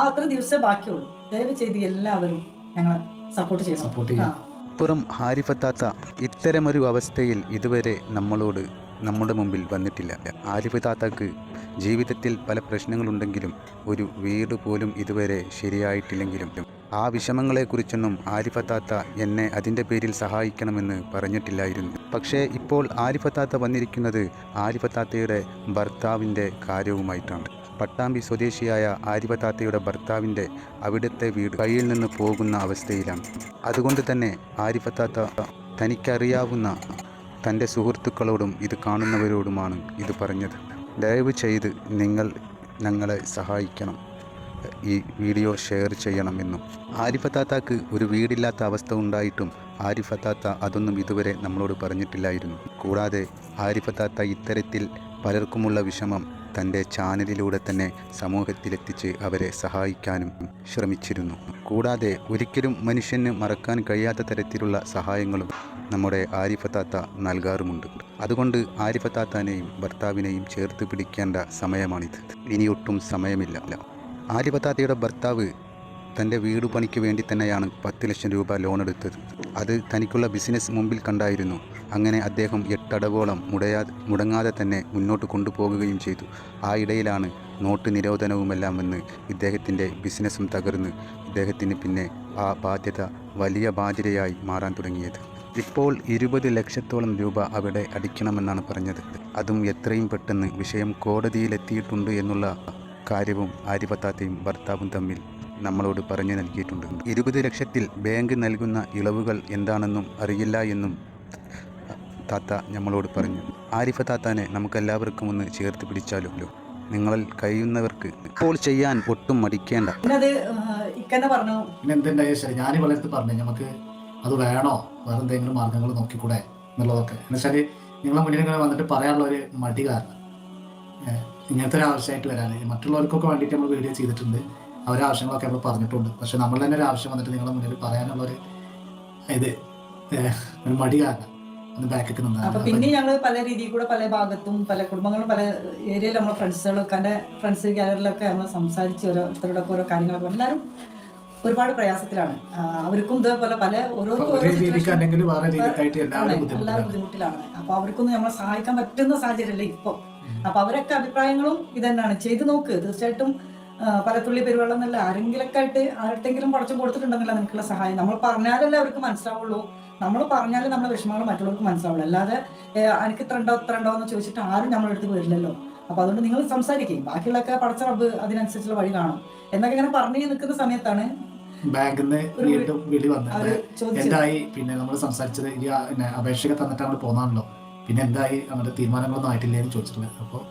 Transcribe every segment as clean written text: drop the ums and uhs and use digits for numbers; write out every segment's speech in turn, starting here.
അത്ര ദിവസമേ ബാക്കിയുള്ളൂ. ദയവ് ചെയ്ത് എല്ലാവരും ഞങ്ങളെ സപ്പോർട്ട് ചെയ്യണം. അപ്പുറം ആരിഫത്താത്ത ഇത്തരമൊരു അവസ്ഥയിൽ ഇതുവരെ നമ്മുടെ മുമ്പിൽ വന്നിട്ടില്ല. ആരിഫത്താത്തക്ക് ജീവിതത്തിൽ പല പ്രശ്നങ്ങളുണ്ടെങ്കിലും ഒരു വീട് പോലും ഇതുവരെ ശരിയായിട്ടില്ലെങ്കിലും ആ വിഷമങ്ങളെക്കുറിച്ചൊന്നും ആരിഫത്താത്ത എന്നെ അതിൻ്റെ പേരിൽ സഹായിക്കണമെന്ന് പറഞ്ഞിട്ടില്ലായിരുന്നു. പക്ഷേ ഇപ്പോൾ ആരിഫത്താത്ത വന്നിരിക്കുന്നത് ആരിഫത്താത്തയുടെ ഭർത്താവിൻ്റെ കാര്യവുമായിട്ടാണ്. പട്ടാമ്പി സ്വദേശിയായ ആരിഫത്താത്തയുടെ ഭർത്താവിൻ്റെ അവിടുത്തെ വീട് കയ്യിൽ നിന്ന് പോകുന്ന അവസ്ഥയിലാണ്. അതുകൊണ്ട് തന്നെ ആരിഫത്താത്ത തനിക്കറിയാവുന്ന തൻ്റെ സുഹൃത്തുക്കളോടും ഇത് കാണുന്നവരോടുമാണ് ഇത് പറഞ്ഞത്. ദയവ് ചെയ്ത് നിങ്ങൾ ഞങ്ങളെ സഹായിക്കണം, ഈ വീഡിയോ ഷെയർ ചെയ്യണമെന്നും. ആരിഫത്താത്തക്ക് ഒരു വീടില്ലാത്ത അവസ്ഥ ഉണ്ടായിട്ടും ആരിഫത്താത്ത അതൊന്നും ഇതുവരെ നമ്മളോട് പറഞ്ഞിട്ടില്ലായിരുന്നു. കൂടാതെ ആരിഫത്താത്ത ഇത്തരത്തിൽ പലർക്കുമുള്ള വിഷമം തൻ്റെ ചാനലിലൂടെ തന്നെ സമൂഹത്തിലെത്തിച്ച് അവരെ സഹായിക്കാനും ശ്രമിച്ചിരുന്നു. കൂടാതെ ഒരിക്കലും മനുഷ്യന് മറക്കാൻ കഴിയാത്ത തരത്തിലുള്ള സഹായങ്ങളും നമ്മുടെ ആരിഫത്താത്ത നൽകാറുമുണ്ട്. അതുകൊണ്ട് ആരിഫത്താത്താനെയും ഭർത്താവിനെയും ചേർത്ത് പിടിക്കേണ്ട സമയമാണിത്. ഇനിയൊട്ടും സമയമില്ല. ആരിഫത്താത്തയുടെ ഭർത്താവ് തൻ്റെ വീട് പണിക്ക് വേണ്ടി തന്നെയാണ് 10 ലക്ഷം രൂപ ലോൺ എടുത്തത്. അത് തനിക്കുള്ള ബിസിനസ് മുമ്പിൽ കണ്ടായിരുന്നു. അങ്ങനെ അദ്ദേഹം 8 അടവോളം മുടങ്ങാതെ തന്നെ മുന്നോട്ട് കൊണ്ടുപോകുകയും ചെയ്തു. ആ ഇടയിലാണ് നോട്ട് നിരോധനവുമെല്ലാം വന്ന് ഇദ്ദേഹത്തിൻ്റെ ബിസിനസ്സും തകർന്ന് ഇദ്ദേഹത്തിന് പിന്നെ ആ ബാധ്യത വലിയ ബാധ്യതയായി മാറാൻ തുടങ്ങിയത്. ഇപ്പോൾ 20 ലക്ഷത്തോളം രൂപ അവിടെ അടിക്കണമെന്നാണ് പറഞ്ഞത്. അതും എത്രയും പെട്ടെന്ന് വിഷയം കോടതിയിലെത്തിയിട്ടുണ്ട് എന്നുള്ള കാര്യവും ആരിഫത്താത്തയും ഭർത്താവും തമ്മിൽ നമ്മളോട് പറഞ്ഞു നൽകിയിട്ടുണ്ട്. 20 ലക്ഷത്തിൽ ബാങ്ക് നൽകുന്ന ഇളവുകൾ എന്താണെന്നും അറിയില്ല എന്നും താത്ത നമ്മളോട് പറഞ്ഞു. ആരിഫത്താത്താനെ നമുക്കെല്ലാവർക്കും ഒന്ന് ചേർത്ത് പിടിച്ചാലോ. നിങ്ങളിൽ കഴിയുന്നവർക്ക് ഇപ്പോൾ ചെയ്യാൻ ഒട്ടും മടിക്കേണ്ട. ഞാൻ ഇവളടുത്ത് പറഞ്ഞു നമുക്ക് അത് വേണോ, വേറെ എന്തെങ്കിലും മാർഗങ്ങൾ നോക്കിക്കൂടെ എന്നുള്ളതൊക്കെ. എന്നുവെച്ചാൽ നിങ്ങളെ മുന്നിൽ ഇങ്ങനെ വന്നിട്ട് പറയാനുള്ള ഒരു മടി കാരണം ഇങ്ങനത്തെ ഒരു ആവശ്യമായിട്ട് വരാൻ മറ്റുള്ളവർക്കൊക്കെ വേണ്ടിയിട്ട് നമ്മൾ വീഡിയോ ചെയ്തിട്ടുണ്ട്, അവരെ ആവശ്യങ്ങളൊക്കെ നമ്മൾ പറഞ്ഞിട്ടുണ്ട്. പക്ഷെ നമ്മൾ തന്നെ ഒരു ആവശ്യം വന്നിട്ട് നിങ്ങളുടെ മുന്നിൽ പറയാനുള്ളൊരു ഒരു മടി കാരണം ഒന്ന് ബാക്കൊക്കെ നിന്നാണ്. പിന്നെ ഞങ്ങൾ പല രീതിയിൽ കൂടെ പല ഭാഗത്തും പല കുടുംബങ്ങളും പല ഏരിയയിൽ നമ്മളെ ഫ്രണ്ട്സുകളൊക്കെ എൻ്റെ ഫ്രണ്ട്സ് ഗാലറിയിലൊക്കെ നമ്മൾ സംസാരിച്ച് ഓരോരുത്തരോടൊക്കെ ഓരോ കാര്യങ്ങളൊക്കെ എല്ലാവരും ഒരുപാട് പ്രയാസത്തിലാണ്. അവർക്കും ഇതേപോലെ പല എല്ലാവരും ബുദ്ധിമുട്ടിലാണ്. അപ്പൊ അവർക്കൊന്നും നമ്മളെ സഹായിക്കാൻ പറ്റുന്ന സാഹചര്യമല്ല ഇപ്പൊ. അപ്പൊ അവരൊക്കെ അഭിപ്രായങ്ങളും ഇതന്നെയാണ്, ചെയ്തു നോക്ക്. തീർച്ചയായിട്ടും പല തുള്ളി പെരുവെള്ളം എന്നല്ല, ആരെങ്കിലൊക്കെ ആയിട്ട് ആരുടെങ്കിലും പടച്ചു കൊടുത്തിട്ടുണ്ടെന്നില്ല നിനക്കുള്ള സഹായം. നമ്മൾ പറഞ്ഞാലല്ലേ അവർക്ക് മനസ്സിലാവുള്ളൂ. നമ്മൾ പറഞ്ഞാലും നമ്മുടെ വിഷമങ്ങൾ മറ്റുള്ളവർക്ക് മനസ്സിലാവുള്ളൂ. അല്ലാതെ എനിക്ക് ഇത്ര ഉണ്ടോ എന്ന് ചോദിച്ചിട്ട് ആരും നമ്മളെടുത്ത് വരില്ലല്ലോ. അപ്പൊ അതുകൊണ്ട് നിങ്ങൾ സംസാരിക്കും, ബാക്കിയുള്ളൊക്കെ പടച്ച റബ്ബ് അതിനനുസരിച്ചുള്ള വഴി കാണും എന്നൊക്കെ ഇങ്ങനെ പറഞ്ഞു നിൽക്കുന്ന സമയത്താണ് ബാങ്കിൽ നിന്ന് വീണ്ടും വിളി വന്നത്. എന്തായി പിന്നെ നമ്മൾ സംസാരിച്ചത് അപേക്ഷ തന്നിട്ട് നമ്മൾ പോന്നാണല്ലോ, പിന്നെ എന്തായി നമ്മുടെ തീരുമാനങ്ങളൊന്നും ആയിട്ടില്ലേ എന്ന് ചോദിച്ചിട്ടുള്ളത്. അപ്പോൾ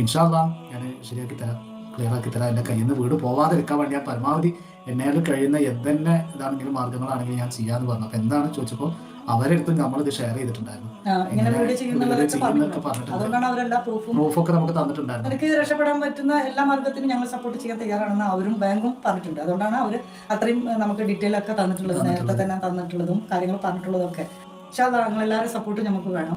ഇൻഷാ അല്ലാഹ് ഞാൻ ശരിയാക്കി തരാം, ക്ലിയർ ആക്കി തരാം. എൻ്റെ കയ്യിൽ നിന്ന് വീട് പോവാതിരിക്കാൻ വേണ്ടി ഞാൻ പരമാവധി എന്നാലും കഴിയുന്ന എന്തെന്നെ ഇതാണെങ്കിലും മാർഗങ്ങളാണെങ്കിലും ഞാൻ ചെയ്യാന്ന് പറഞ്ഞു. അപ്പൊ എന്താണ് ചോദിച്ചപ്പോൾ അവരെടുത്ത് നമ്മളിത് ഷെയർ ചെയ്തിട്ടുണ്ടായിരുന്നു. പ്രൂഫൊക്കെ നമുക്ക് തന്നിട്ടുണ്ടായിരുന്നു. എനിക്ക് രക്ഷപ്പെടാൻ പറ്റുന്ന എല്ലാ മാർഗത്തിനും ഞങ്ങൾ സപ്പോർട്ട് ചെയ്യാൻ തയ്യാറാണെന്ന് അവരും ബാങ്കും പറഞ്ഞിട്ടുണ്ട്. അതുകൊണ്ടാണ് അവർ അത്രയും നമുക്ക് ഡീറ്റെയിൽ ഒക്കെ തന്നിട്ടുള്ളത്, നേരത്തെ തന്നെ തന്നിട്ടുള്ളതും കാര്യങ്ങൾ പറഞ്ഞിട്ടുള്ളതും ഒക്കെ. പക്ഷെ അത് ഞങ്ങളെല്ലാവരും സപ്പോർട്ട് നമുക്ക് വേണം.